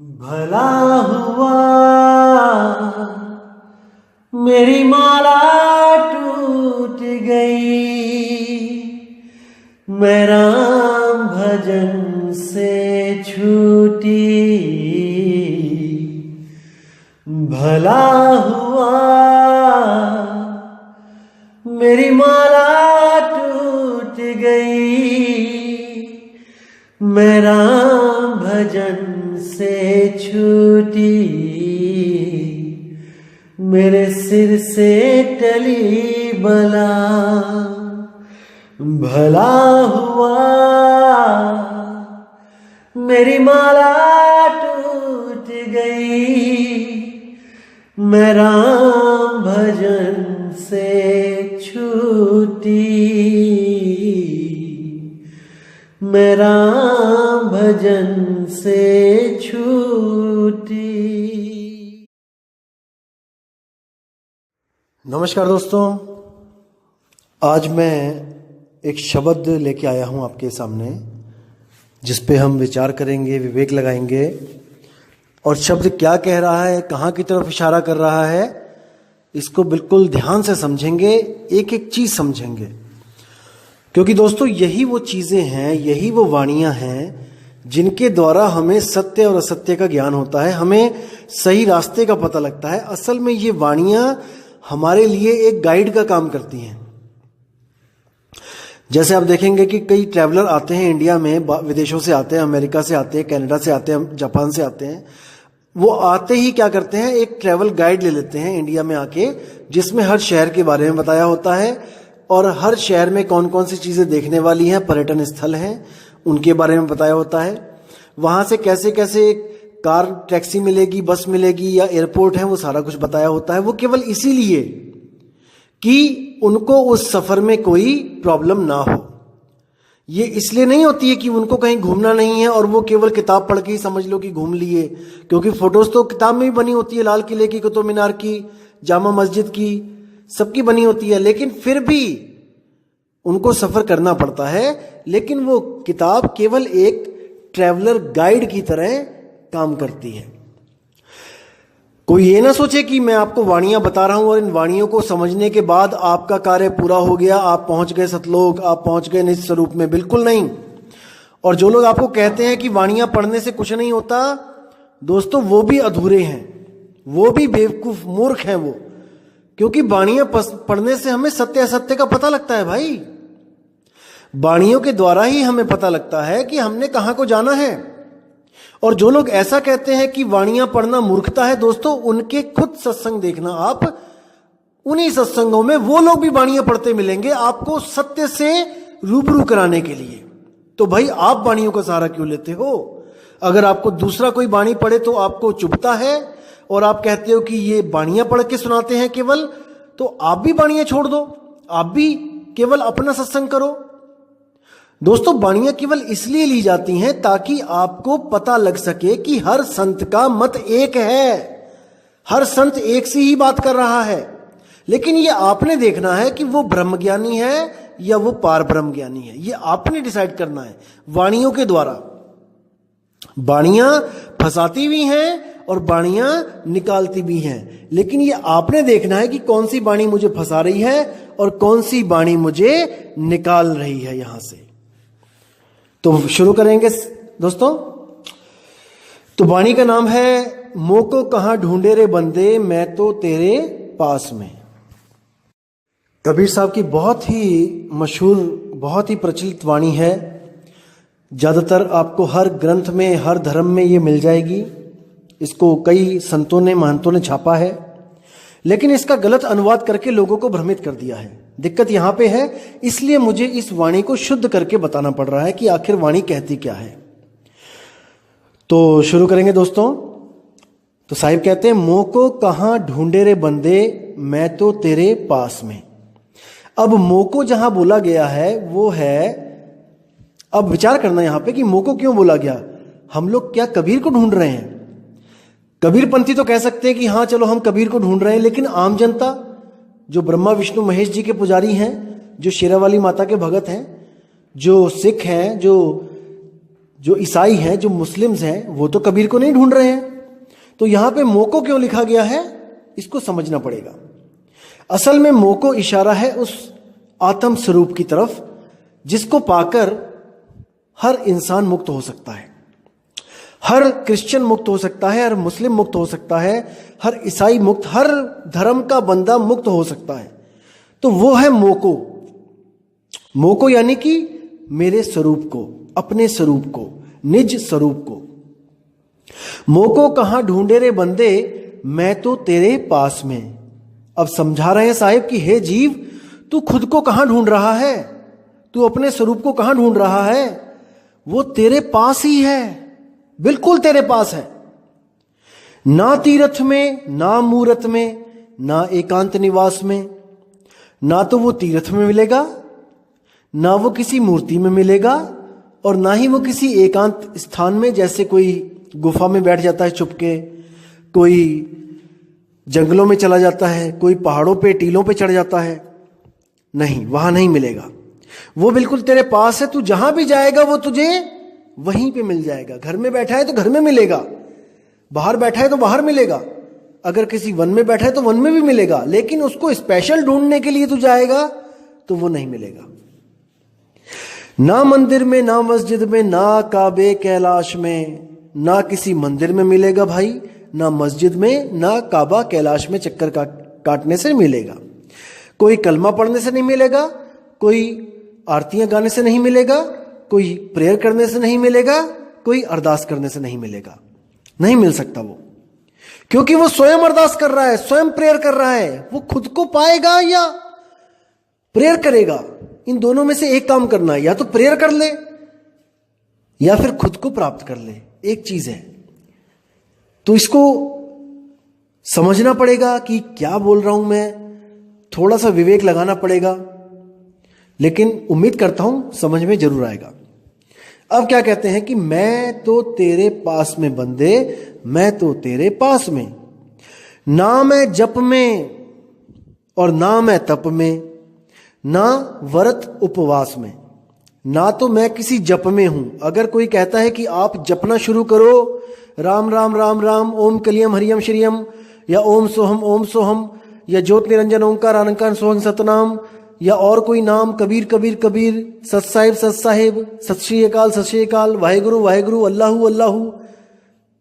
भला हुआ मेरी माला टूट गई, मैं राम भजन से छूटी। भला हुआ मेरी माला टूट गई, मैं राम भजन से छूटी। मेरे सिर से टली बला, भला हुआ मेरी माला टूट गई, मैं राम भजन से छूटी। मैं राम भजन से छूटी। नमस्कार दोस्तों, आज मैं एक शब्द लेके आया हूं आपके सामने, जिस पे हम विचार करेंगे, विवेक लगाएंगे। और शब्द क्या कह रहा है, कहाँ की तरफ इशारा कर रहा है, इसको बिल्कुल ध्यान से समझेंगे, एक एक चीज समझेंगे। क्योंकि दोस्तों यही वो चीजें हैं, यही वो वाणियां हैं जिनके द्वारा हमें सत्य और असत्य का ज्ञान होता है, हमें सही रास्ते का पता लगता है। असल में ये वाणियां हमारे लिए एक गाइड का काम करती हैं। जैसे आप देखेंगे कि कई ट्रैवलर आते हैं इंडिया में, विदेशों से आते हैं, अमेरिका से आते हैं, कनाडा से आते हैं, जापान से आते हैं। वो आते ही क्या करते हैं, एक ट्रैवल गाइड ले लेते हैं इंडिया में आके, जिसमें हर शहर के बारे में बताया होता है और हर शहर में कौन कौन सी चीजें देखने वाली हैं, पर्यटन स्थल हैं, उनके बारे में बताया होता है। वहां से कैसे कैसे कार टैक्सी मिलेगी, बस मिलेगी या एयरपोर्ट है, वो सारा कुछ बताया होता है। वो केवल इसीलिए कि उनको उस सफर में कोई प्रॉब्लम ना हो। ये इसलिए नहीं होती है कि उनको कहीं घूमना नहीं है और वो केवल किताब पढ़ के ही समझ लो कि घूम लिए, क्योंकि फोटोज तो किताब में भी बनी होती है, लाल किले की, कुतुब मीनार की, जामा मस्जिद की, सबकी बनी होती है, लेकिन फिर भी उनको सफर करना पड़ता है। लेकिन वो किताब केवल एक ट्रैवलर गाइड की तरह काम करती है। कोई ये ना सोचे कि मैं आपको वाणियां बता रहा हूं और इन वाणियों को समझने के बाद आपका कार्य पूरा हो गया, आप पहुंच गए सतलोक, आप पहुंच गए निज स्वरूप में। बिल्कुल नहीं। और जो लोग आपको कहते हैं कि वाणियां पढ़ने से कुछ नहीं होता, दोस्तों वो भी अधूरे हैं, वो भी बेवकूफ मूर्ख हैं वो। क्योंकि वाणियां पढ़ने से हमें सत्य असत्य का पता लगता है भाई। वाणियों के द्वारा ही हमें पता लगता है कि हमने कहां को जाना है। और जो लोग ऐसा कहते हैं कि वाणियां पढ़ना मूर्खता है, दोस्तों उनके खुद सत्संग देखना आप, उन्हीं सत्संगों में वो लोग भी वाणियां पढ़ते मिलेंगे आपको सत्य से रूबरू कराने के लिए। तो भाई आप वाणियों का सहारा क्यों लेते हो? अगर आपको दूसरा कोई वाणी पढ़े तो आपको चुभता है और आप कहते हो कि ये वाणियां पढ़ के सुनाते हैं केवल, तो आप भी वाणियां छोड़ दो, आप भी केवल अपना सत्संग करो। दोस्तों वाणियां केवल इसलिए ली जाती हैं ताकि आपको पता लग सके कि हर संत का मत एक है, हर संत एक सी ही बात कर रहा है। लेकिन ये आपने देखना है कि वो ब्रह्मज्ञानी है या वो पार ब्रह्म ज्ञानी है, ये आपने डिसाइड करना है वाणियों के द्वारा। वाणियां फंसाती भी हैं और वाणियां निकालती भी हैं, लेकिन ये आपने देखना है कि कौन सी वाणी मुझे फंसा रही है और कौन सी वाणी मुझे निकाल रही है यहां से। तो शुरू करेंगे दोस्तों। तो वाणी का नाम है, मोको कहां ढूंढे रे बंदे, मैं तो तेरे पास में। कबीर साहब की बहुत ही मशहूर, बहुत ही प्रचलित वाणी है। ज्यादातर आपको हर ग्रंथ में, हर धर्म में ये मिल जाएगी। इसको कई संतों ने, महंतों ने छापा है, लेकिन इसका गलत अनुवाद करके लोगों को भ्रमित कर दिया है। दिक्कत यहां पे है, इसलिए मुझे इस वाणी को शुद्ध करके बताना पड़ रहा है कि आखिर वाणी कहती क्या है। तो शुरू करेंगे दोस्तों। तो साहिब कहते हैं, मोको कहां ढूंढे रे बंदे, मैं तो तेरे पास में। अब मोको जहां बोला गया है वो है, अब विचार करना यहां पे कि मोको क्यों बोला गया। हम लोग क्या कबीर को ढूंढ रहे हैं? कबीरपंथी तो कह सकते हैं कि हाँ चलो हम कबीर को ढूंढ रहे हैं, लेकिन आम जनता जो ब्रह्मा विष्णु महेश जी के पुजारी हैं, जो शेरावाली माता के भगत हैं, जो सिख हैं, जो जो ईसाई हैं, जो मुस्लिम्स हैं, वो तो कबीर को नहीं ढूंढ रहे हैं। तो यहां पे मोको क्यों लिखा गया है, इसको समझना पड़ेगा। असल में मोको इशारा है उस आत्म स्वरूप की तरफ जिसको पाकर हर इंसान मुक्त हो सकता है। हर क्रिश्चियन मुक्त हो सकता है, हर मुस्लिम मुक्त हो सकता है, हर ईसाई मुक्त, हर धर्म का बंदा मुक्त हो सकता है। तो वो है मोको। मोको यानी कि मेरे स्वरूप को, अपने स्वरूप को, निज स्वरूप को। मोको कहां ढूंढे रे बंदे, मैं तो तेरे पास में। अब समझा रहे हैं साहिब कि हे जीव, तू खुद को कहां ढूंढ रहा है, तू अपने स्वरूप को कहां ढूंढ रहा है? वो तेरे पास ही है, बिल्कुल तेरे पास है। ना तीर्थ में, ना मूरत में, ना एकांत निवास में। ना तो वो तीर्थ में मिलेगा, ना वो किसी मूर्ति में मिलेगा, और ना ही वो किसी एकांत स्थान में, जैसे कोई गुफा में बैठ जाता है चुपके, कोई जंगलों में चला जाता है, कोई पहाड़ों पे टीलों पे चढ़ जाता है। नहीं, वहां नहीं मिलेगा। वो बिल्कुल तेरे पास है। तू जहां भी जाएगा वो तुझे वहीं पे मिल जाएगा। घर में बैठा है तो घर में मिलेगा, बाहर बैठा है तो बाहर मिलेगा, अगर किसी वन में बैठा है तो वन में भी मिलेगा। लेकिन उसको स्पेशल ढूंढने के लिए तू जाएगा तो वो नहीं मिलेगा। ना मंदिर में, ना मस्जिद में, ना काबे कैलाश में, ना किसी मंदिर में मिलेगा भाई, ना मस्जिद में, ना काबा कैलाश में चक्कर काटने से मिलेगा। कोई कलमा पढ़ने से नहीं मिलेगा, कोई आरतियां गाने से नहीं मिलेगा, कोई प्रेयर करने से नहीं मिलेगा, कोई अरदास करने से नहीं मिलेगा। नहीं मिल सकता वो, क्योंकि वो स्वयं अरदास कर रहा है, स्वयं प्रेयर कर रहा है। वो खुद को पाएगा या प्रेयर करेगा, इन दोनों में से एक काम करना है। या तो प्रेयर कर ले या फिर खुद को प्राप्त कर ले, एक चीज है। तो इसको समझना पड़ेगा कि क्या बोल रहा हूं मैं, थोड़ा सा विवेक लगाना पड़ेगा, लेकिन उम्मीद करता हूं समझ में जरूर आएगा। अब क्या कहते हैं कि मैं तो तेरे पास में बंदे, मैं तो तेरे पास में। ना मैं जप में और ना मैं तप में, ना व्रत उपवास में। ना तो मैं किसी जप में हूं। अगर कोई कहता है कि आप जपना शुरू करो, राम राम राम राम, ओम कलियम हरियम श्रियम, या ओम सोहम, या ज्योत निरंजन ओंकार अनंकार सोहंग सतनाम, या और कोई नाम, कबीर कबीर कबीर, सत साहिब, सत श्री अकाल, वाहेगुरु वाहेगुरु, अल्लाहू अल्लाहू,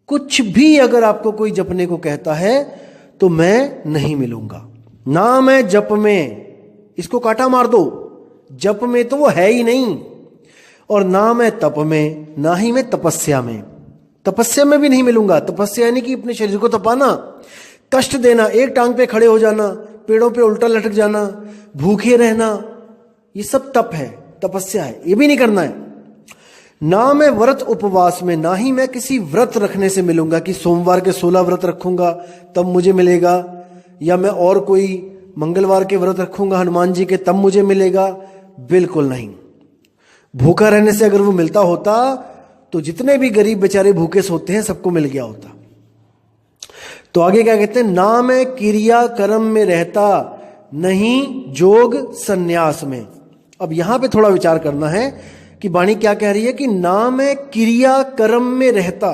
कुछ भी अगर आपको कोई जपने को कहता है तो मैं नहीं मिलूंगा। ना मैं जप में, इसको काटा मार दो, जप में तो वो है ही नहीं। और ना मैं तप में, ना ही मैं तपस्या में। तपस्या में भी नहीं मिलूंगा। तपस्या यानी कि अपने शरीर को तपाना, कष्ट देना, एक टांग पे खड़े हो जाना, पेड़ों पे उल्टा लटक जाना, भूखे रहना, ये सब तप है, तपस्या है, ये भी नहीं करना है। ना मैं व्रत उपवास में, ना ही मैं किसी व्रत रखने से मिलूंगा कि सोमवार के 16 व्रत रखूंगा तब मुझे मिलेगा, या मैं और कोई मंगलवार के व्रत रखूंगा हनुमान जी के तब मुझे मिलेगा। बिल्कुल नहीं। भूखा रहने से अगर वो मिलता होता तो जितने भी गरीब बेचारे भूखे सोते हैं सबको मिल गया होता। तो आगे क्या कहते हैं, ना मैं क्रिया कर्म में रहता, नहीं जोग सन्यास में। अब यहां पे थोड़ा विचार करना है कि वाणी क्या कह रही है कि ना मैं क्रिया कर्म में रहता।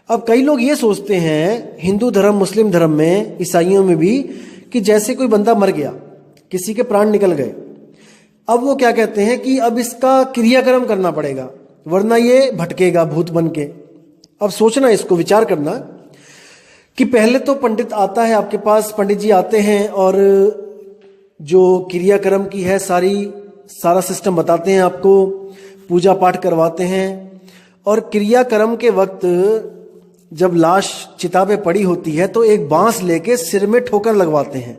अब कई लोग ये सोचते हैं हिंदू धर्म, मुस्लिम धर्म में, ईसाइयों में भी, कि जैसे कोई बंदा मर गया, किसी के प्राण निकल गए, अब वो क्या कहते हैं कि अब इसका क्रियाक्रम करना पड़ेगा वरना ये भटकेगा भूत बन के। अब सोचना, इसको विचार करना कि पहले तो पंडित आता है आपके पास, पंडित जी आते हैं और जो क्रियाक्रम की है सारा सिस्टम बताते हैं आपको, पूजा पाठ करवाते हैं। और क्रियाक्रम के वक्त जब लाश चिता पे पड़ी होती है तो एक बांस लेके सिर में ठोकर लगवाते हैं,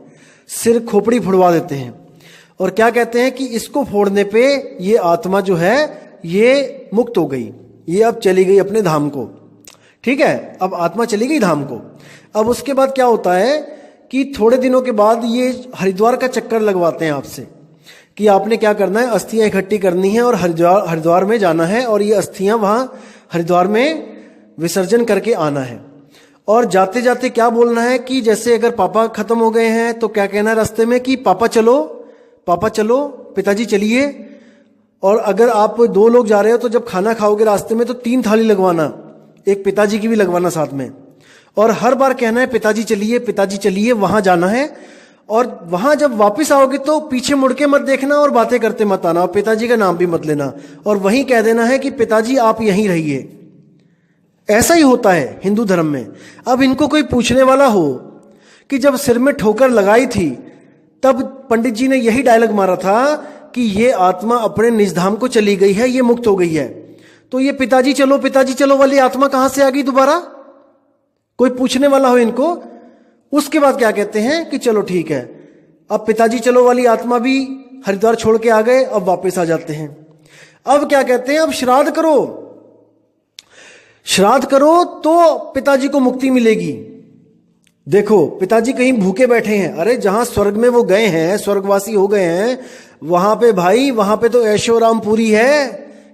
सिर खोपड़ी फुड़वा देते हैं, और क्या कहते हैं कि इसको फोड़ने पे ये आत्मा जो है ये मुक्त हो गई, ये अब चली गई अपने धाम को। ठीक है, अब आत्मा चली गई धाम को। अब उसके बाद क्या होता है कि थोड़े दिनों के बाद ये हरिद्वार का चक्कर लगवाते हैं आपसे कि आपने क्या करना है, अस्थियां इकट्ठी करनी है और हरिद्वार में जाना है और ये अस्थियां वहां हरिद्वार में विसर्जन करके आना है। और जाते जाते क्या बोलना है कि जैसे अगर पापा खत्म हो गए हैं तो क्या कहना है रास्ते में कि पापा चलो, पिताजी चलिए, और अगर आप 2 लोग जा रहे हो तो जब खाना खाओगे रास्ते में तो 3 थाली लगवाना, एक पिताजी की भी लगवाना साथ में, और हर बार कहना है पिताजी चलिए वहां जाना है। और वहां जब वापस आओगे तो पीछे मुड़ के मत देखना और बातें करते मत आना, और पिताजी का नाम भी मत लेना, और वहीं कह देना है कि पिताजी आप यहीं रहिए। ऐसा ही होता है हिंदू धर्म में। अब इनको कोई पूछने वाला हो कि जब सिर में ठोकर लगाई थी तब पंडित जी ने यही डायलॉग मारा था कि ये आत्मा अपने निज धाम को चली गई है, ये मुक्त हो गई है, तो ये पिताजी चलो वाली आत्मा कहां से आ गई दोबारा? कोई पूछने वाला हो इनको। उसके बाद क्या कहते हैं कि चलो ठीक है, अब पिताजी चलो वाली आत्मा भी हरिद्वार छोड़ के आ गए, अब वापस आ जाते हैं। अब क्या कहते हैं, अब श्राद्ध करो तो पिताजी को मुक्ति मिलेगी। देखो पिताजी कहीं भूखे बैठे हैं, अरे जहां स्वर्ग में वो गए हैं, स्वर्गवासी हो गए हैं, वहां पे भाई, वहां पे तो ऐशोराम पूरी है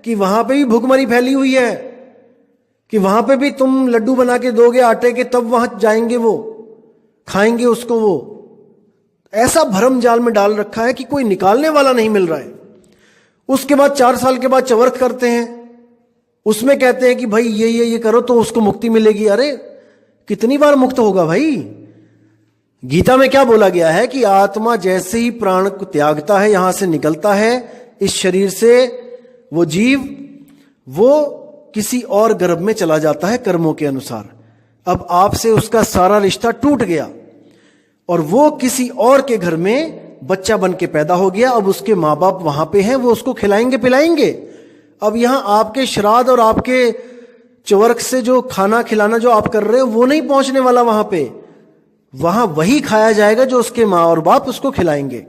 कि वहां पे भी भूखमरी फैली हुई है, कि वहां पे भी तुम लड्डू बना के दोगे आटे के तब वहां जाएंगे, वो खाएंगे उसको। वो ऐसा भरम जाल में डाल रखा है कि कोई निकालने वाला नहीं मिल रहा है। उसके बाद 4 साल के बाद चवर्थ करते हैं, उसमें कहते हैं कि भाई ये करो तो उसको मुक्ति मिलेगी। अरे कितनी बार मुक्त होगा भाई? गीता में क्या बोला गया है कि आत्मा जैसे ही प्राण को त्यागता है, यहां से निकलता है इस शरीर से, वो जीव वो किसी और गर्भ में चला जाता है कर्मों के अनुसार। अब आपसे उसका सारा रिश्ता टूट गया और वो किसी और के घर में बच्चा बन के पैदा हो गया। अब उसके माँ बाप वहां पे हैं, वो उसको खिलाएंगे पिलाएंगे। अब यहां आपके श्राद्ध और आपके चवर्क से जो खाना खिलाना जो आप कर रहे हो वो नहीं पहुंचने वाला वहां पे, वहां वही खाया जाएगा जो उसके माँ और बाप उसको खिलाएंगे।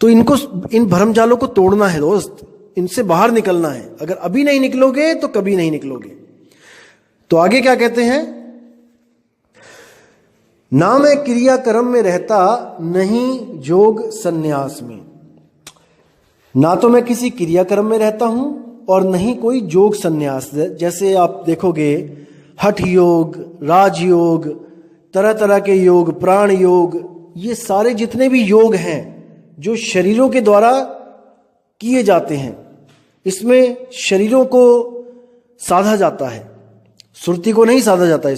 तो इनको, इन भरमजालों को तोड़ना है दोस्त, इनसे बाहर निकलना है। अगर अभी नहीं निकलोगे तो कभी नहीं निकलोगे। तो आगे क्या कहते हैं, ना मैं क्रिया कर्म में रहता, नहीं जोग संन्यास में। ना तो मैं किसी क्रियाक्रम में रहता हूं और नहीं कोई जोग संन्यास। जैसे आप देखोगे हठ योग, राजयोग, तरह तरह के योग, प्राण योग, ये सारे जितने भी योग हैं जो शरीरों के द्वारा किए जाते हैं, इसमें शरीरों को साधा जाता है, सुरति को नहीं साधा जाता।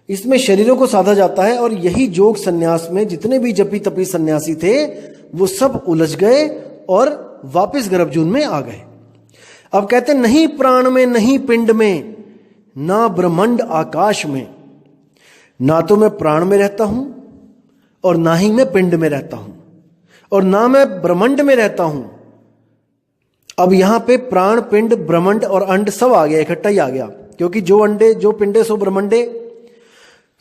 इसमें शरीरों को साधा जाता है। और यही जोग संन्यास में जितने भी जपी तपी सन्यासी थे वो सब उलझ गए और वापस गर्भजून में आ गए। अब कहते नहीं प्राण में, नहीं पिंड में, ना ब्रह्मांड आकाश में। ना तो मैं प्राण में रहता हूं और ना ही मैं पिंड में रहता हूं और ना मैं ब्रह्मांड में रहता हूं। अब यहां पे प्राण, पिंड, ब्रह्मांड और अंड सब आ गया, इकट्ठा ही आ गया, क्योंकि जो अंडे जो पिंडे सो ब्रह्मंडे,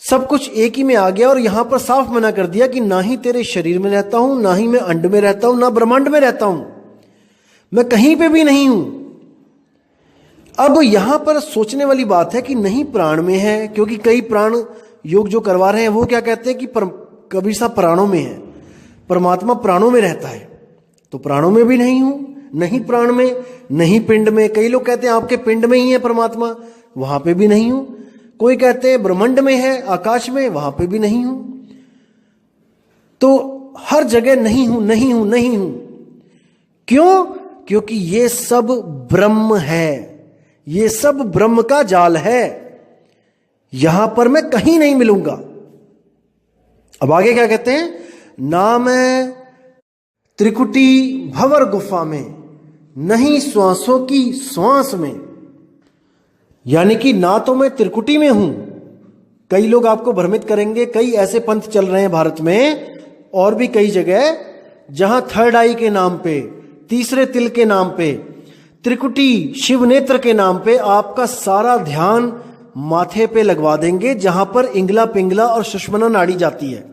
सब कुछ एक ही में आ गया। और यहां पर साफ मना कर दिया कि ना ही तेरे शरीर में रहता हूं, ना ही मैं अंड में रहता हूं, ना ब्रह्मांड में रहता हूं, मैं कहीं पे भी नहीं हूं। अब यहां पर सोचने वाली बात है कि नहीं प्राण में है, क्योंकि कई प्राण योग जो करवा रहे हैं वो क्या कहते हैं कि कबीर साहब प्राणों में है, परमात्मा प्राणों में रहता है। तो प्राणों में भी नहीं हूं, नहीं प्राण में, नहीं पिंड में। कई लोग कहते हैं आपके पिंड में ही है परमात्मा, वहां पे भी नहीं हूं। कोई कहते हैं ब्रह्मांड में है, आकाश में, वहां पे भी नहीं हूं। तो हर जगह नहीं हूं, नहीं हूं, नहीं हूं। क्यों? क्योंकि ये सब ब्रह्म है, ये सब ब्रह्म का जाल है, यहां पर मैं कहीं नहीं मिलूंगा। अब आगे क्या कहते हैं, ना मैं त्रिकुटी भंवर गुफा में, नहीं श्वासों की श्वास में। यानी कि ना तो मैं त्रिकुटी में हूं। कई लोग आपको भ्रमित करेंगे, कई ऐसे पंथ चल रहे हैं भारत में और भी कई जगह, जहां थर्ड आई के नाम पे, तीसरे तिल के नाम पे, त्रिकुटी शिव नेत्र के नाम पे आपका सारा ध्यान माथे पे लगवा देंगे, जहां पर इंगला पिंगला और सुषुम्ना नाड़ी जाती है,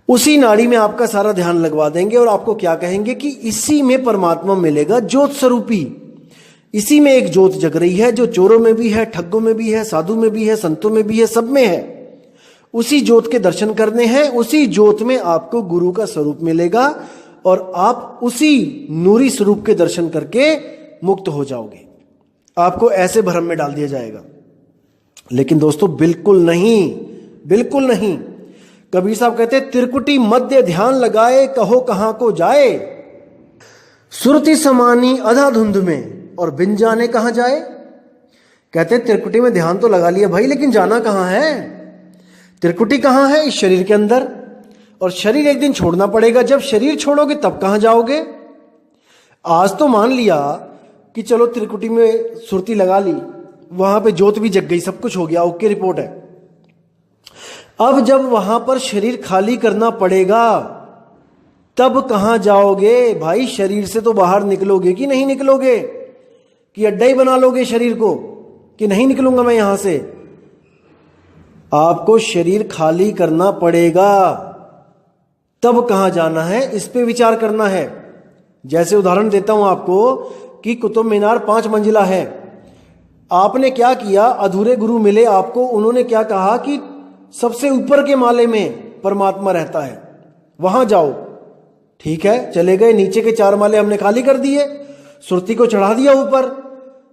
उसी नाड़ी में आपका सारा ध्यान लगवा देंगे। और आपको क्या कहेंगे कि इसी में परमात्मा मिलेगा, ज्योत स्वरूपी। इसी में एक ज्योत जग रही है जो चोरों में भी है, ठग्गों में भी है, साधु में भी है, संतों में भी है, सब में है। उसी ज्योत के दर्शन करने हैं, उसी ज्योत में आपको गुरु का स्वरूप मिलेगा और आप उसी नूरी स्वरूप के दर्शन करके मुक्त हो जाओगे। आपको ऐसे भ्रम में डाल दिया जाएगा। लेकिन दोस्तों बिल्कुल नहीं, बिल्कुल नहीं। कबीर साहब कहते त्रिकुटी मध्य ध्यान लगाए, कहो कहां को जाए। सुरती समानी अधा धुंध में और बिन जाने कहां जाए। कहते त्रिकुटी में ध्यान तो लगा लिया भाई, लेकिन जाना कहां है? त्रिकुटी कहां है? इस शरीर के अंदर, और शरीर एक दिन छोड़ना पड़ेगा। जब शरीर छोड़ोगे तब कहां जाओगे? आज तो मान लिया कि चलो त्रिकुटी में सुरती लगा ली, वहां पे ज्योत भी जग गई, सब कुछ हो गया, ओके रिपोर्ट है। अब जब वहां पर शरीर खाली करना पड़ेगा तब कहां जाओगे भाई? शरीर से तो बाहर निकलोगे कि नहीं निकलोगे? कि अड्डा ही बना लोगे शरीर को कि नहीं निकलूंगा मैं यहां से? आपको शरीर खाली करना पड़ेगा, तब कहां जाना है इस पे विचार करना है। जैसे उदाहरण देता हूं आपको कि कुतुब मीनार 5 मंजिला है। आपने क्या किया? अधूरे गुरु मिले आपको, उन्होंने क्या कहा कि सबसे ऊपर के माले में परमात्मा रहता है, वहां जाओ। ठीक है, चले गए, नीचे के 4 माले हमने खाली कर दिए, सुरती को चढ़ा दिया ऊपर,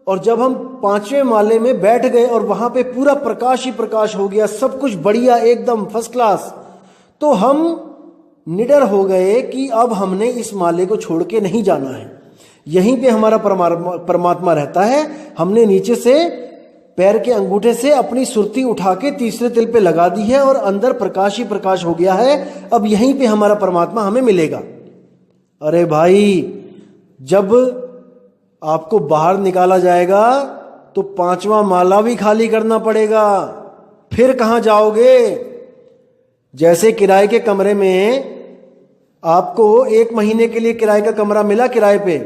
और जब हम 5वें माले में बैठ गए और वहां पे पूरा प्रकाश ही प्रकाश हो गया, सब कुछ बढ़िया एकदम फर्स्ट क्लास, तो हम निडर हो गए कि अब हमने इस माले को छोड़ के नहीं जाना है, यहीं पे हमारा परमात्मा रहता है। हमने नीचे से पैर के अंगूठे से अपनी सुरती उठा के तीसरे तिल पे लगा दी है और अंदर प्रकाश ही प्रकाश हो गया है, अब यहीं पे हमारा परमात्मा हमें मिलेगा। अरे भाई, जब आपको बाहर निकाला जाएगा तो 5वां माला भी खाली करना पड़ेगा, फिर कहां जाओगे? जैसे किराए के कमरे में आपको 1 महीने के लिए किराए का कमरा मिला किराए पे,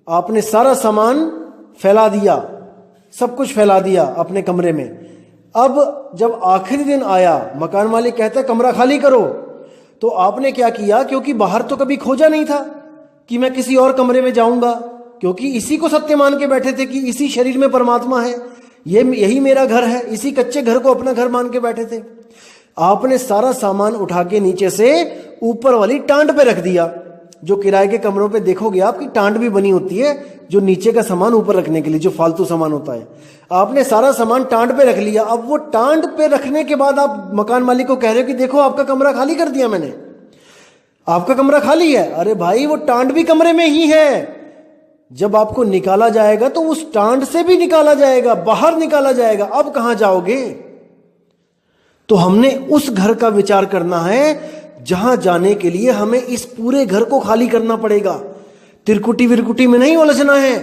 आपने सारा सामान फैला दिया, सब कुछ फैला दिया अपने कमरे में। अब जब आखिरी दिन आया, मकान मालिक कहता है कमरा खाली करो, तो आपने क्या किया? क्योंकि बाहर तो कभी खोजा नहीं था कि मैं किसी और कमरे में जाऊंगा, क्योंकि इसी को सत्य मान के बैठे थे कि इसी शरीर में परमात्मा है, यही मेरा घर है, इसी कच्चे घर को अपना घर मान के बैठे थे। आपने सारा सामान उठा के नीचे से ऊपर वाली टांड पे रख दिया। जो किराए के कमरों पे देखोगे आपकी टांड भी बनी होती है, जो नीचे का सामान ऊपर रखने के लिए, जो फालतू सामान होता है। आपने सारा सामान टांड पे रख लिया। अब वो टांड पे रखने के बाद आप मकान मालिक को कह रहे हो कि देखो आपका कमरा खाली कर दिया मैंने, आपका कमरा खाली है। अरे भाई, वो टांड भी कमरे में ही है। जब आपको निकाला जाएगा तो उस टांड से भी निकाला जाएगा, बाहर निकाला जाएगा, अब कहां जाओगे? तो हमने उस घर का विचार करना है जहां जाने के लिए हमें इस पूरे घर को खाली करना पड़ेगा। तिरकुटी विरकुटी में नहीं उलझना है,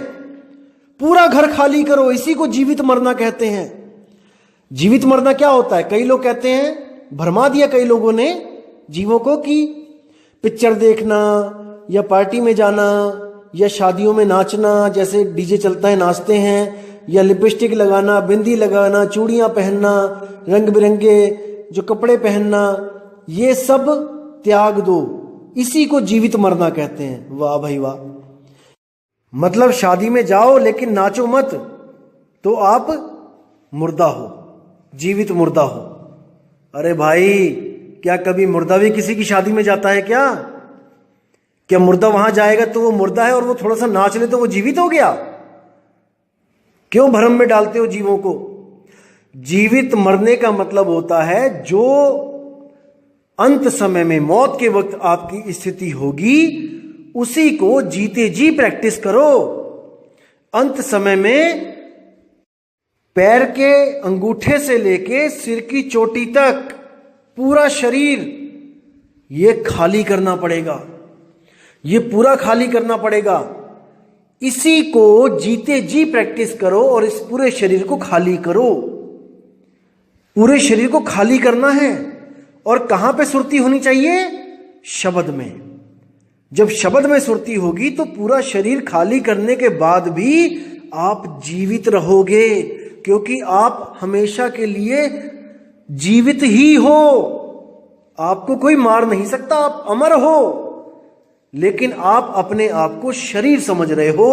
पूरा घर खाली करो। इसी को जीवित मरना कहते हैं। जीवित मरना क्या होता है? कई लोग कहते हैं, भरमा दिया कई लोगों ने जीवों को कि पिक्चर देखना या पार्टी में जाना या शादियों में नाचना, जैसे डीजे चलता है नाचते हैं, या लिपस्टिक लगाना, बिंदी लगाना, चूड़ियां पहनना, रंग बिरंगे जो कपड़े पहनना, ये सब त्याग दो। इसी को जीवित मरना कहते हैं। वाह भाई वाह। मतलब शादी में जाओ लेकिन नाचो मत, तो आप मुर्दा हो, जीवित मुर्दा हो। अरे भाई, क्या कभी मुर्दा भी किसी की शादी में जाता है क्या? क्या मुर्दा वहां जाएगा तो वो मुर्दा है और वो थोड़ा सा नाच ले तो वो जीवित हो गया? क्यों भ्रम में डालते हो जीवों को? जीवित मरने का मतलब होता है जो अंत समय में, मौत के वक्त आपकी स्थिति होगी, उसी को जीते जी प्रैक्टिस करो। अंत समय में पैर के अंगूठे से लेके सिर की चोटी तक पूरा शरीर ये खाली करना पड़ेगा, ये पूरा खाली करना पड़ेगा। इसी को जीते जी प्रैक्टिस करो और इस पूरे शरीर को खाली करो। पूरे शरीर को खाली करना है। और कहां पे सुरती होनी चाहिए? शब्द में। जब शब्द में सुरती होगी तो पूरा शरीर खाली करने के बाद भी आप जीवित रहोगे, क्योंकि आप हमेशा के लिए जीवित ही हो। आपको कोई मार नहीं सकता, आप अमर हो। लेकिन आप अपने आप को शरीर समझ रहे हो,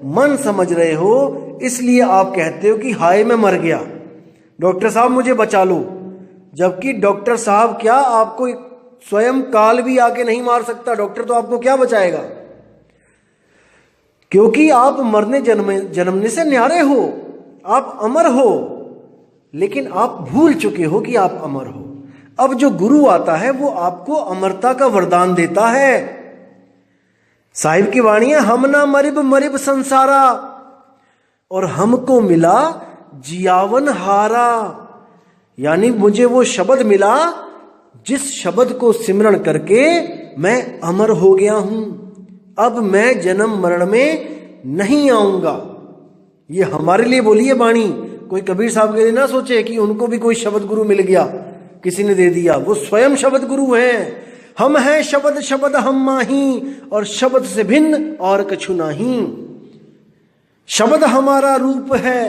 मन समझ रहे हो, इसलिए आप कहते हो कि हाय मैं मर गया, डॉक्टर साहब मुझे बचा लो। जबकि डॉक्टर साहब क्या, आपको स्वयं काल भी आके नहीं मार सकता। डॉक्टर तो आपको क्या बचाएगा? क्योंकि आप मरने जन्मने से न्यारे हो, आप अमर हो, लेकिन आप भूल चुके हो कि आप अमर हो। अब जो गुरु आता है वो आपको अमरता का वरदान देता है। साहिब की वाणी है, हम ना मरिब मरिब संसारा और हमको मिला जियावन हारा। यानी मुझे वो शब्द मिला जिस शब्द को सिमरण करके मैं अमर हो गया हूं, अब मैं जन्म मरण में नहीं आऊंगा। ये हमारे लिए बोली है वाणी, कोई कबीर साहब के लिए ना सोचे कि उनको भी कोई शब्द गुरु मिल गया, किसी ने दे दिया। वो स्वयं शब्द गुरु हैं। हम हैं शब्द शब्द हम माही, और शब्द से भिन्न और कछु नहीं। शब्द हमारा रूप है।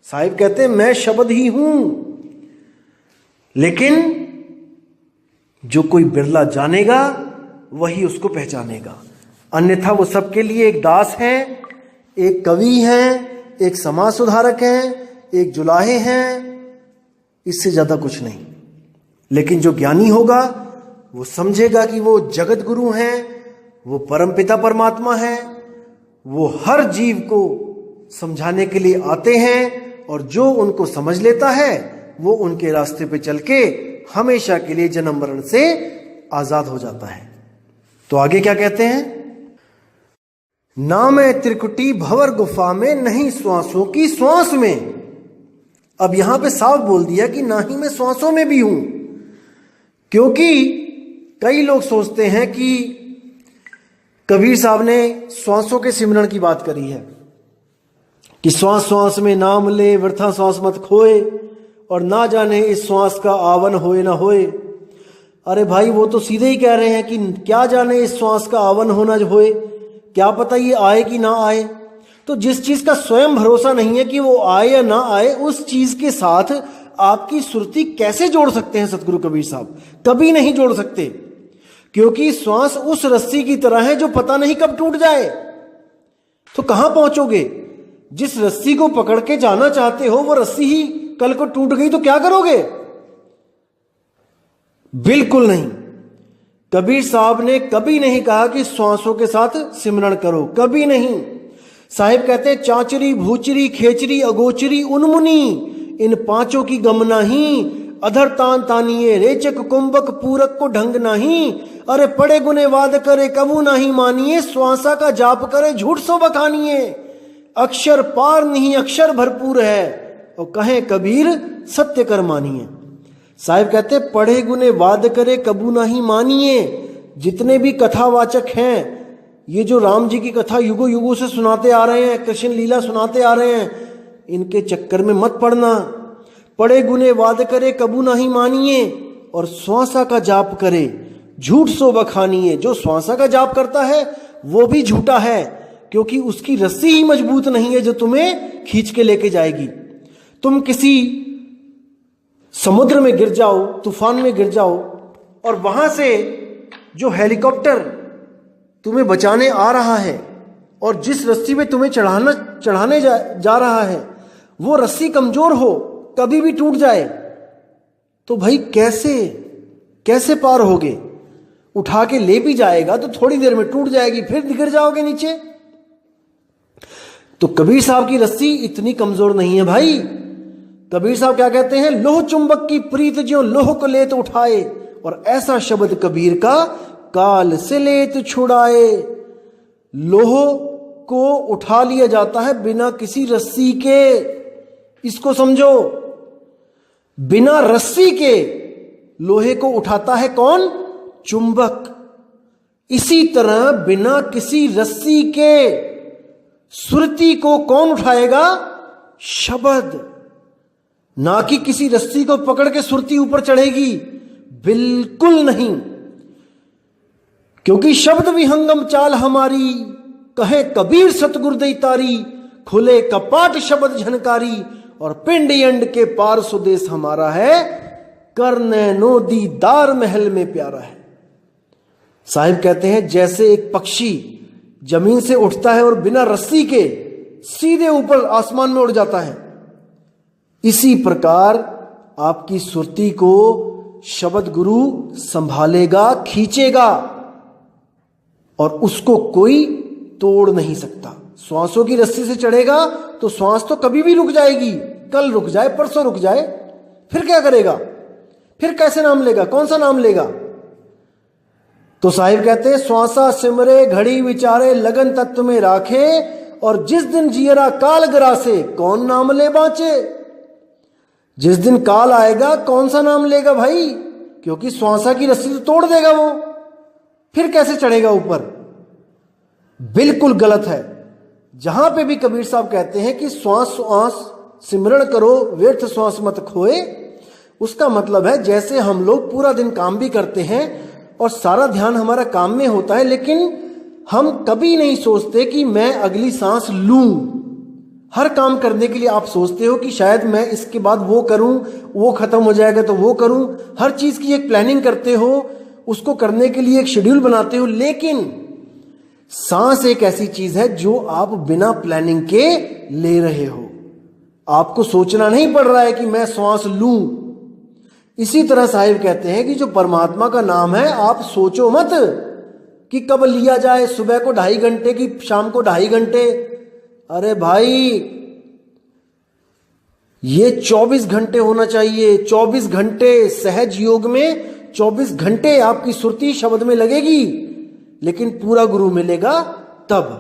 साहिब कहते हैं मैं शब्द ही हूं। लेकिन जो कोई बिरला जानेगा वही उसको पहचानेगा, अन्यथा वो सबके लिए एक दास है, एक कवि है, एक समाज सुधारक है, एक जुलाहे हैं, इससे ज्यादा कुछ नहीं। लेकिन जो ज्ञानी होगा वो समझेगा कि वो जगत गुरु हैं, वो परमपिता परमात्मा है, वो हर जीव को समझाने के लिए आते हैं, और जो उनको समझ लेता है वो उनके रास्ते पे चल के हमेशा के लिए जन्म मरण से आजाद हो जाता है। तो आगे क्या कहते हैं, ना मैं त्रिकुटी भंवर गुफा में, नहीं श्वासों की श्वास में। अब यहां पे साफ बोल दिया कि ना ही मैं श्वासों में भी हूं, क्योंकि कई लोग सोचते हैं कि कबीर साहब ने श्वासों के सिमरण की बात करी है कि श्वास श्वास में नाम ले, वृथा श्वास मत खोए, और ना जाने इस श्वास का आवन होए ना होए। अरे भाई, वो तो सीधे ही कह रहे हैं कि क्या जाने इस श्वास का आवन होना होए, क्या पता ये आए कि ना आए। तो जिस चीज का स्वयं भरोसा नहीं है कि वो आए या ना आए, उस चीज के साथ आपकी सुरती कैसे जोड़ सकते हैं सतगुरु कबीर साहब? कभी नहीं जोड़ सकते, क्योंकि श्वास उस रस्सी की तरह है जो पता नहीं कब टूट जाए। तो कहां पहुंचोगे? जिस रस्सी को पकड़ के जाना चाहते हो वो रस्सी ही कल को टूट गई तो क्या करोगे? बिल्कुल नहीं। कबीर साहब ने कभी नहीं कहा कि श्वासों के साथ सिमरण करो, कभी नहीं। साहिब कहते हैं चांचरी भूचरी खेचरी अगोचरी उन्मुनी, इन पांचों की गम नहीं, अधर तान तानिए रेचक कुंभक पूरक को ढंग नहीं। अरे पड़े गुने वाद करे कबू नहीं मानिए, श्वासा का जाप करे झूठ सो बखानिए। अक्षर पार नहीं अक्षर भरपूर है, और कहे कबीर सत्य कर मानिए। साहिब कहते पढ़े गुने वाद करे कबू नहीं मानिए। जितने भी कथावाचक हैं, ये जो राम जी की कथा युगों युगों से सुनाते आ रहे हैं, कृष्ण लीला सुनाते आ रहे हैं, इनके चक्कर में मत पड़ना। पढ़े गुने वाद करे कबू नहीं मानिए, और श्वासा का जाप करे झूठ सो बखानिए। जो श्वासा का जाप करता है वो भी झूठा है, क्योंकि उसकी रस्सी ही मजबूत नहीं है जो तुम्हें खींच के लेके जाएगी। तुम किसी समुद्र में गिर जाओ, तूफान में गिर जाओ, और वहां से जो हेलीकॉप्टर तुम्हें बचाने आ रहा है और जिस रस्सी में तुम्हें चढ़ाने जा रहा है, वो रस्सी कमजोर हो, कभी भी टूट जाए, तो भाई कैसे पार होगे? उठा के ले भी जाएगा तो थोड़ी देर में टूट जाएगी, फिर गिर जाओगे नीचे। तो कबीर साहब की रस्सी इतनी कमजोर नहीं है भाई। कबीर साहब क्या कहते हैं, लोह चुंबक की प्रीत ज्यों लोह को लेत उठाए, और ऐसा शब्द कबीर का काल से लेत छुड़ाए। लोह को उठा लिया जाता है बिना किसी रस्सी के, इसको समझो। बिना रस्सी के लोहे को उठाता है कौन? चुंबक। इसी तरह बिना किसी रस्सी के सुरती को कौन उठाएगा? शब्द। ना कि किसी रस्सी को पकड़ के सुरती ऊपर चढ़ेगी, बिल्कुल नहीं। क्योंकि शब्द विहंगम चाल हमारी, कहे कबीर सतगुर दई तारी, खुले कपाट शब्द झनकारी, और पिंड यंड के पार सुदेश हमारा है, करने नो दीदार महल में प्यारा है। साहिब कहते हैं जैसे एक पक्षी जमीन से उठता है और बिना रस्सी के सीधे ऊपर आसमान में उड़ जाता है, इसी प्रकार आपकी सुरती को शब्द गुरु संभालेगा, खींचेगा, और उसको कोई तोड़ नहीं सकता। श्वासों की रस्सी से चढ़ेगा तो श्वास तो कभी भी रुक जाएगी, कल रुक जाए, परसों रुक जाए, फिर क्या करेगा? फिर कैसे नाम लेगा? कौन सा नाम लेगा? तो साहिब कहते हैं श्वासा सिमरे घड़ी विचारे लगन तत्व में राखे, और जिस दिन जियरा काल ग्रासे कौन नाम ले बाँचे। जिस दिन काल आएगा कौन सा नाम लेगा भाई, क्योंकि श्वासा की रस्सी तो तोड़ देगा वो, फिर कैसे चढ़ेगा ऊपर। बिल्कुल गलत है। जहां पे भी कबीर साहब कहते हैं कि श्वास श्वास सिमरण करो व्यर्थ श्वास मत खोए, उसका मतलब है जैसे हम लोग पूरा दिन काम भी करते हैं और सारा ध्यान हमारा काम में होता है, लेकिन हम कभी नहीं सोचते कि मैं अगली सांस लूं। हर काम करने के लिए आप सोचते हो कि शायद मैं इसके बाद वो करूं, वो खत्म हो जाएगा तो वो करूं। हर चीज की एक प्लानिंग करते हो, उसको करने के लिए एक शेड्यूल बनाते हो, लेकिन सांस एक ऐसी चीज है जो आप बिना प्लानिंग के ले रहे हो। आपको सोचना नहीं पड़ रहा है कि मैं श्वास लूं। इसी तरह साहिब कहते हैं कि जो परमात्मा का नाम है, आप सोचो मत कि कब लिया जाए, सुबह को 2.5 घंटे की शाम को 2.5 घंटे। अरे भाई ये 24 घंटे होना चाहिए। 24 घंटे सहज योग में 24 घंटे आपकी सुरती शब्द में लगेगी, लेकिन पूरा गुरु मिलेगा तब।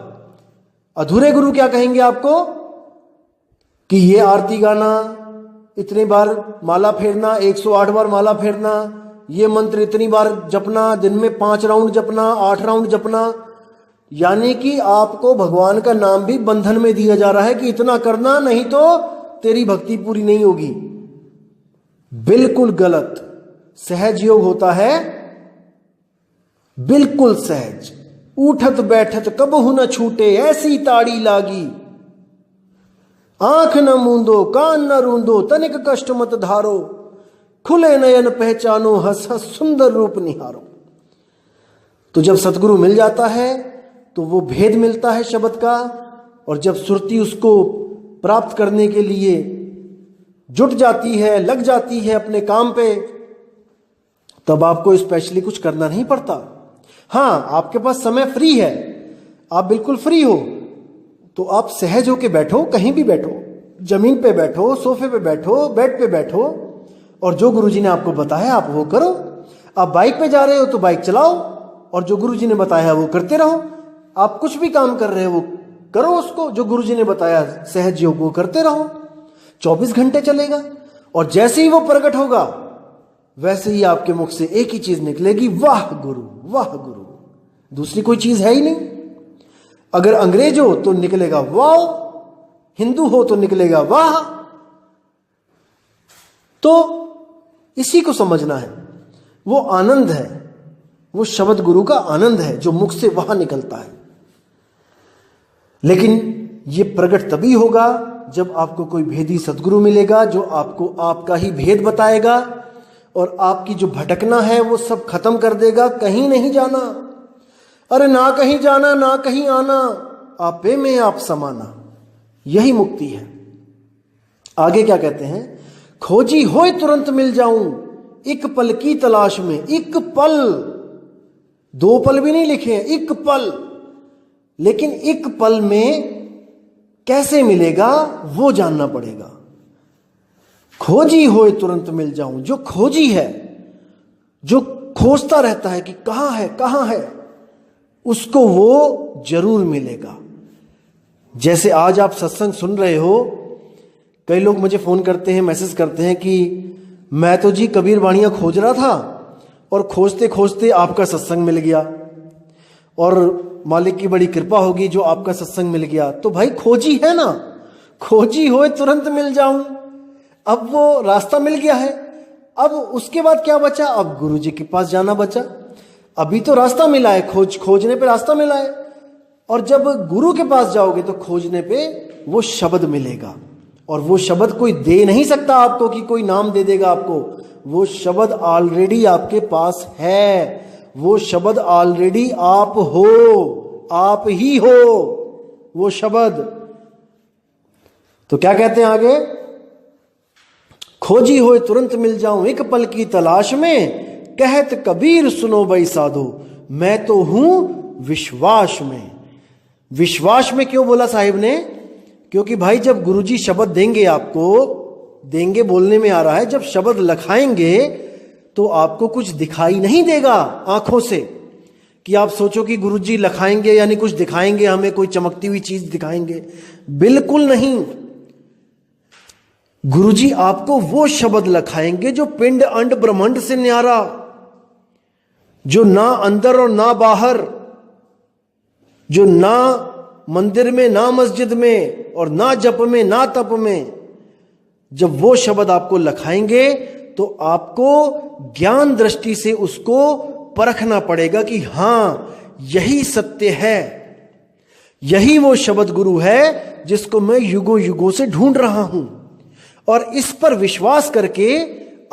अधूरे गुरु क्या कहेंगे आपको कि ये आरती गाना, इतनी बार माला फेरना, 108 बार माला फेरना, ये मंत्र इतनी बार जपना, दिन में 5 राउंड जपना, 8 राउंड जपना। यानी कि आपको भगवान का नाम भी बंधन में दिया जा रहा है कि इतना करना, नहीं तो तेरी भक्ति पूरी नहीं होगी। बिल्कुल गलत। सहज योग होता है बिल्कुल सहज। उठत बैठत कबहु न छूटे ऐसी ताड़ी लागी, आंख न मूंदो कान न रूंदो तनिक कष्ट मत धारो, खुले नयन पहचानो हंस हंस सुंदर रूप निहारो। तो जब सतगुरु मिल जाता है तो वो भेद मिलता है शब्द का, और जब सुरती उसको प्राप्त करने के लिए जुट जाती है, लग जाती है अपने काम पे, तब आपको स्पेशली कुछ करना नहीं पड़ता। हाँ, आपके पास समय फ्री है, आप बिल्कुल फ्री हो, तो आप सहज होके बैठो, कहीं भी बैठो, जमीन पे बैठो, सोफे पे बैठो, बेड पे बैठो, और जो गुरुजी ने आपको बताया आप वो करो। आप बाइक पे जा रहे हो तो बाइक चलाओ, और जो गुरुजी ने बताया वो करते रहो। आप कुछ भी काम कर रहे हो करो उसको, जो गुरुजी ने बताया सहज योग वो करते रहो। 24 घंटे चलेगा, और जैसे ही वो प्रकट होगा वैसे ही आपके मुख से एक ही चीज निकलेगी, वाह गुरु वाह गुरु। दूसरी कोई चीज है ही नहीं। अगर अंग्रेज हो तो निकलेगा वाह, हिंदू हो तो निकलेगा वाह। तो इसी को समझना है। वो आनंद है, वो शब्द गुरु का आनंद है जो मुख से वहां निकलता है। लेकिन ये प्रकट तभी होगा जब आपको कोई भेदी सदगुरु मिलेगा जो आपको आपका ही भेद बताएगा, और आपकी जो भटकना है वो सब खत्म कर देगा। कहीं नहीं जाना, अरे ना कहीं जाना ना कहीं आना, आपे में आप समाना, यही मुक्ति है। आगे क्या कहते हैं, खोजी होए तुरंत मिल जाऊं एक पल की तलाश में। एक पल, 2 पल भी नहीं लिखे हैं, एक पल। लेकिन एक पल में कैसे मिलेगा वो जानना पड़ेगा। खोजी होए तुरंत मिल जाऊं, जो खोजी है, जो खोजता रहता है कि कहां है, उसको वो जरूर मिलेगा। जैसे आज आप सत्संग सुन रहे हो, कई लोग मुझे फोन करते हैं, मैसेज करते हैं कि मैं तो जी कबीर वाणियां खोज रहा था और खोजते खोजते आपका सत्संग मिल गया, और मालिक की बड़ी कृपा होगी जो आपका सत्संग मिल गया। तो भाई खोजी है ना, खोजी होए तुरंत मिल जाऊं। अब वो रास्ता मिल गया है, अब उसके बाद क्या बचा, अब गुरु जी के पास जाना बचा। अभी तो रास्ता मिला है, खोजने पे रास्ता मिला है, और जब गुरु के पास जाओगे तो खोजने पे वो शब्द मिलेगा। और वो शब्द कोई दे नहीं सकता आपको कि कोई नाम दे देगा आपको। वो शब्द ऑलरेडी आपके पास है, वो शब्द ऑलरेडी आप हो, आप ही हो वो शब्द। तो क्या कहते हैं आगे, खोजी होए तुरंत मिल जाऊं एक पल की तलाश में, कहत कबीर सुनो भाई साधो मैं तो हूं विश्वास में। विश्वास में क्यों बोला साहिब ने, क्योंकि भाई जब गुरुजी शब्द देंगे आपको, देंगे बोलने में आ रहा है, जब शब्द लखाएंगे तो आपको कुछ दिखाई नहीं देगा आंखों से, कि आप सोचो कि गुरुजी लखाएंगे यानी कुछ दिखाएंगे हमें, कोई चमकती हुई चीज दिखाएंगे, बिल्कुल नहीं। गुरुजी आपको वो शब्द लखाएंगे जो पिंड अंड ब्रह्मांड से न्यारा, जो ना अंदर और ना बाहर, जो ना मंदिर में ना मस्जिद में और ना जप में ना तप में। जब वो शब्द आपको लखाएंगे तो आपको ज्ञान दृष्टि से उसको परखना पड़ेगा कि हां यही सत्य है, यही वो शब्द गुरु है जिसको मैं युगों युगों से ढूंढ रहा हूं। और इस पर विश्वास करके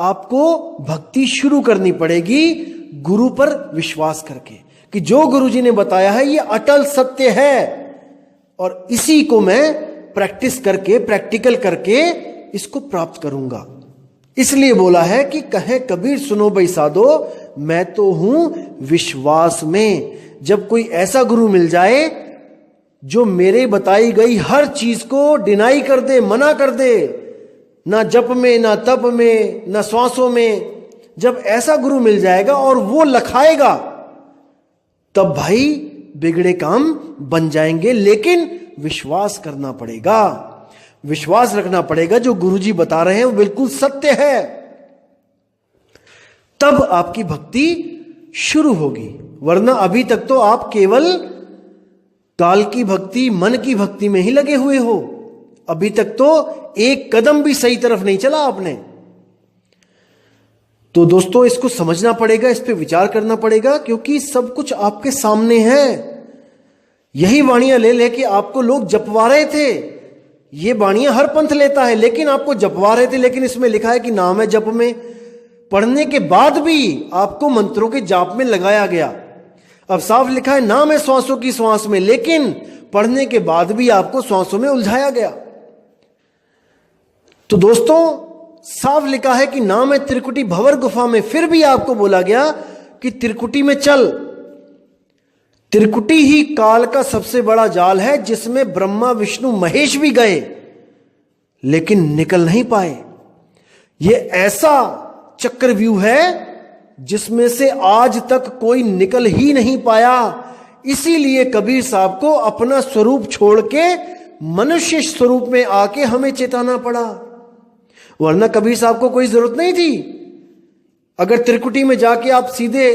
आपको भक्ति शुरू करनी पड़ेगी, गुरु पर विश्वास करके कि जो गुरु जी ने बताया है ये अटल सत्य है और इसी को मैं प्रैक्टिस करके, प्रैक्टिकल करके इसको प्राप्त करूंगा। इसलिए बोला है कि कहे कबीर सुनो भाई साधो, मैं तो हूं विश्वास में। जब कोई ऐसा गुरु मिल जाए जो मेरे बताई गई हर चीज को डिनाई कर दे, मना कर दे, ना जप में ना तप में ना श्वासों में, जब ऐसा गुरु मिल जाएगा और वो लखाएगा, तब भाई बिगड़े काम बन जाएंगे। लेकिन विश्वास करना पड़ेगा, विश्वास रखना पड़ेगा जो गुरुजी बता रहे हैं वो बिल्कुल सत्य है, तब आपकी भक्ति शुरू होगी। वरना अभी तक तो आप केवल काल की भक्ति, मन की भक्ति में ही लगे हुए हो। अभी तक तो एक कदम भी सही तरफ नहीं चला आपने। तो दोस्तों इसको समझना पड़ेगा, इस पे विचार करना पड़ेगा, क्योंकि सब कुछ आपके सामने है। यही वाणियां ले लेके आपको लोग जपवा रहे थे। ये वाणियां हर पंथ लेता है, लेकिन आपको जपवा रहे थे। लेकिन इसमें लिखा है कि नाम है जप में, पढ़ने के बाद भी आपको मंत्रों के जाप में लगाया गया। अब साफ लिखा है नाम है श्वासों की श्वास में, लेकिन पढ़ने के बाद भी आपको श्वासों में उलझाया गया। तो दोस्तों साफ लिखा है कि नाम है त्रिकुटी भंवर गुफा में, फिर भी आपको बोला गया कि त्रिकुटी में चल। त्रिकुटी ही काल का सबसे बड़ा जाल है, जिसमें ब्रह्मा विष्णु महेश भी गए लेकिन निकल नहीं पाए। यह ऐसा चक्रव्यूह है जिसमें से आज तक कोई निकल ही नहीं पाया। इसीलिए कबीर साहब को अपना स्वरूप छोड़ के मनुष्य स्वरूप में आके हमें चेताना पड़ा, वरना कबीर साहब को कोई जरूरत नहीं थी। अगर त्रिकुटी में जाके आप सीधे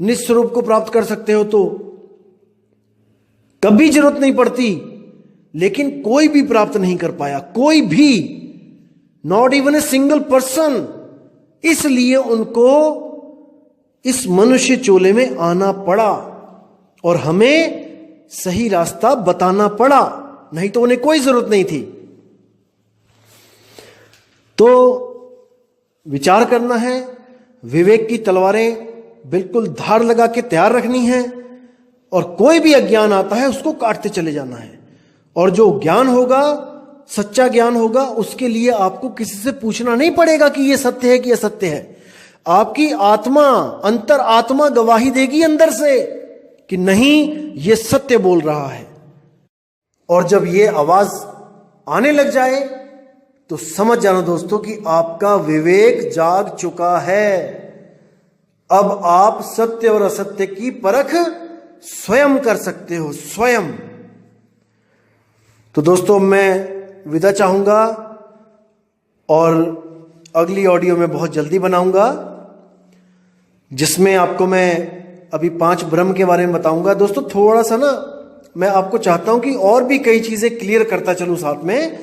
निज स्वरूप को प्राप्त कर सकते हो तो कभी जरूरत नहीं पड़ती। लेकिन कोई भी प्राप्त नहीं कर पाया, कोई भी, not even a single person. इसलिए उनको इस मनुष्य चोले में आना पड़ा और हमें सही रास्ता बताना पड़ा, नहीं तो उन्हें कोई जरूरत नहीं थी। तो विचार करना है, विवेक की तलवारें बिल्कुल धार लगा के तैयार रखनी है और कोई भी अज्ञान आता है उसको काटते चले जाना है। और जो ज्ञान होगा, सच्चा ज्ञान होगा, उसके लिए आपको किसी से पूछना नहीं पड़ेगा कि यह सत्य है कि यह सत्य है। आपकी आत्मा, अंतर आत्मा गवाही देगी अंदर से कि नहीं यह सत्य बोल रहा है। और जब यह आवाज आने लग जाए तो समझ जाना दोस्तों कि आपका विवेक जाग चुका है। अब आप सत्य और असत्य की परख स्वयं कर सकते हो, स्वयं। तो दोस्तों मैं विदा चाहूंगा और अगली ऑडियो में बहुत जल्दी बनाऊंगा, जिसमें आपको मैं अभी 5 ब्रह्म के बारे में बताऊंगा। दोस्तों थोड़ा सा ना मैं आपको चाहता हूं कि और भी कई चीजें क्लियर करता चलूं साथ में,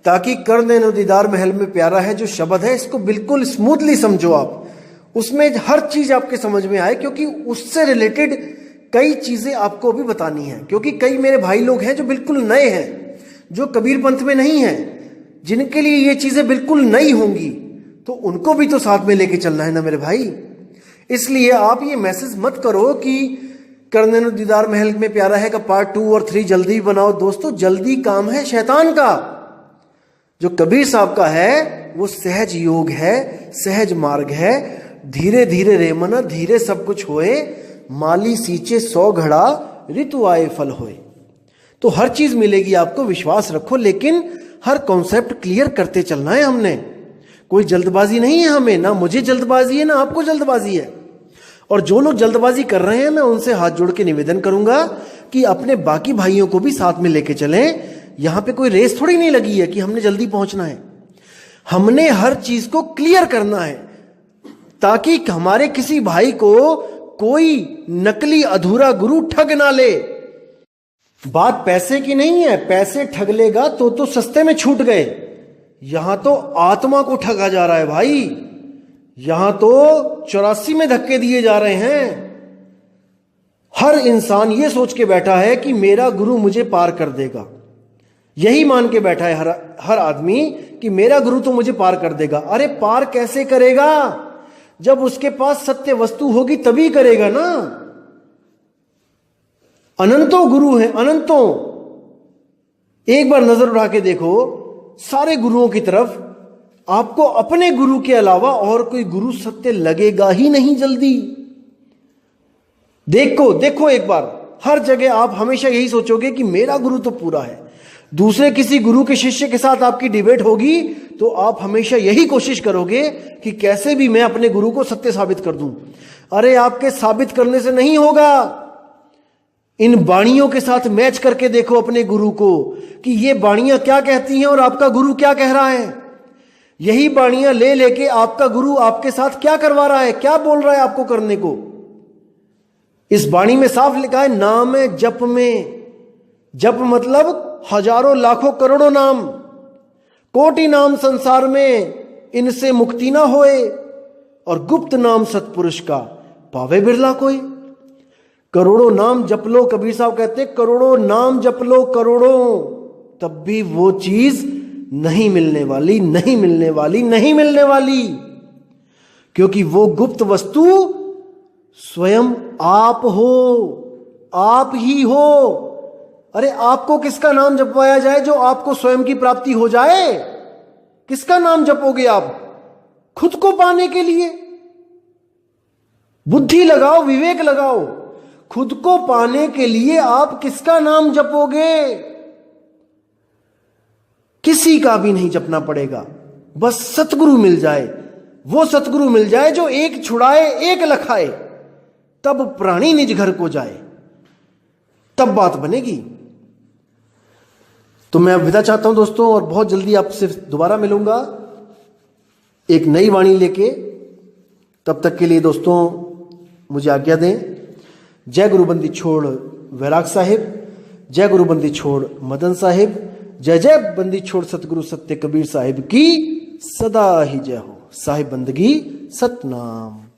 ताकि कर देनो दीदार महल में प्यारा है जो शब्द है, इसको बिल्कुल स्मूथली समझो आप, उसमें हर चीज आपके समझ में आए, क्योंकि उससे रिलेटेड कई चीजें आपको भी बतानी है। क्योंकि कई मेरे भाई लोग हैं जो बिल्कुल नए हैं, जो कबीर पंथ में नहीं है, जिनके लिए ये चीजें बिल्कुल नई होंगी, तो उनको भी तो साथ में लेके चलना है ना मेरे भाई। इसलिए आप ये मैसेज मत करो कि करने नो दीदार महल में प्यारा है का पार्ट 2 और 3 जल्दी बनाओ। दोस्तों जल्दी काम है शैतान का, जो कबीर साहब का है वो सहज योग है, सहज मार्ग है। धीरे धीरे रे मना धीरे सब कुछ होए, माली सींचे 100 घड़ा ऋतु आए फल होए। तो हर चीज मिलेगी आपको, विश्वास रखो, लेकिन हर कॉन्सेप्ट क्लियर करते चलना है हमने। कोई जल्दबाजी नहीं है हमें, ना मुझे जल्दबाजी है ना आपको जल्दबाजी है। और जो लोग जल्दबाजी कर रहे हैं मैं उनसे हाथ जोड़ के निवेदन करूंगा कि अपने बाकी भाइयों को भी साथ में लेके चलें। यहां पे कोई रेस थोड़ी नहीं लगी है कि हमने जल्दी पहुंचना है। हमने हर चीज को क्लियर करना है ताकि हमारे किसी भाई को कोई नकली अधूरा गुरु ठग ना ले। बात पैसे की नहीं है, पैसे ठग लेगा तो सस्ते में छूट गए। यहां तो आत्मा को ठगा जा रहा है भाई। यहां तो 84 में धक्के दिए जा रहे हैं। हर इंसान ये सोच के बैठा है कि मेरा गुरु मुझे पार कर देगा। यही मान के बैठा है हर आदमी कि मेरा गुरु तो मुझे पार कर देगा। अरे पार कैसे करेगा? जब उसके पास सत्य वस्तु होगी तभी करेगा ना। अनंतों गुरु हैं, अनंतों। एक बार नजर उठा के देखो सारे गुरुओं की तरफ, आपको अपने गुरु के अलावा और कोई गुरु सत्य लगेगा ही नहीं जल्दी। देखो एक बार, हर जगह आप हमेशा यही सोचोगे कि मेरा गुरु तो पूरा है। दूसरे किसी गुरु के शिष्य के साथ आपकी डिबेट होगी तो आप हमेशा यही कोशिश करोगे कि कैसे भी मैं अपने गुरु को सत्य साबित कर दूं। अरे आपके साबित करने से नहीं होगा। इन बाणियों के साथ मैच करके देखो अपने गुरु को कि ये बाणियां क्या कहती हैं और आपका गुरु क्या कह रहा है। यही बाणियां ले लेके आपका गुरु आपके साथ क्या करवा रहा है, क्या बोल रहा है आपको करने को। इस बाणी में साफ लिखा है नाम है जप में। जप मतलब हजारों लाखों करोड़ों नाम, कोटि नाम संसार में इनसे मुक्ति ना होए, और गुप्त नाम सतपुरुष का पावे बिरला कोई। करोड़ों नाम जप लो, कबीर साहब कहते करोड़ों नाम जप लो करोड़ों, तब भी वो चीज नहीं मिलने वाली, नहीं मिलने वाली, नहीं मिलने वाली। क्योंकि वो गुप्त वस्तु स्वयं आप हो, आप ही हो। अरे आपको किसका नाम जपवाया जाए जो आपको स्वयं की प्राप्ति हो जाए? किसका नाम जपोगे आप? खुद को पाने के लिए? बुद्धि लगाओ, विवेक लगाओ। खुद को पाने के लिए आप किसका नाम जपोगे? किसी का भी नहीं जपना पड़ेगा, बस सतगुरु मिल जाए। वो सतगुरु मिल जाए जो एक छुड़ाए एक लखाए, तब प्राणी निज घर को जाए, तब बात बनेगी। तो मैं अब विदा चाहता हूं दोस्तों, और बहुत जल्दी आपसे दोबारा मिलूंगा एक नई वाणी लेके। तब तक के लिए दोस्तों मुझे आज्ञा दें। जय गुरुबंदी छोड़ वैराग साहिब, जय गुरुबंदी छोड़ मदन साहिब, जय जय बंदी छोड़ सतगुरु सत्य कबीर साहिब की सदा ही जय हो। साहिब बंदगी सतनाम।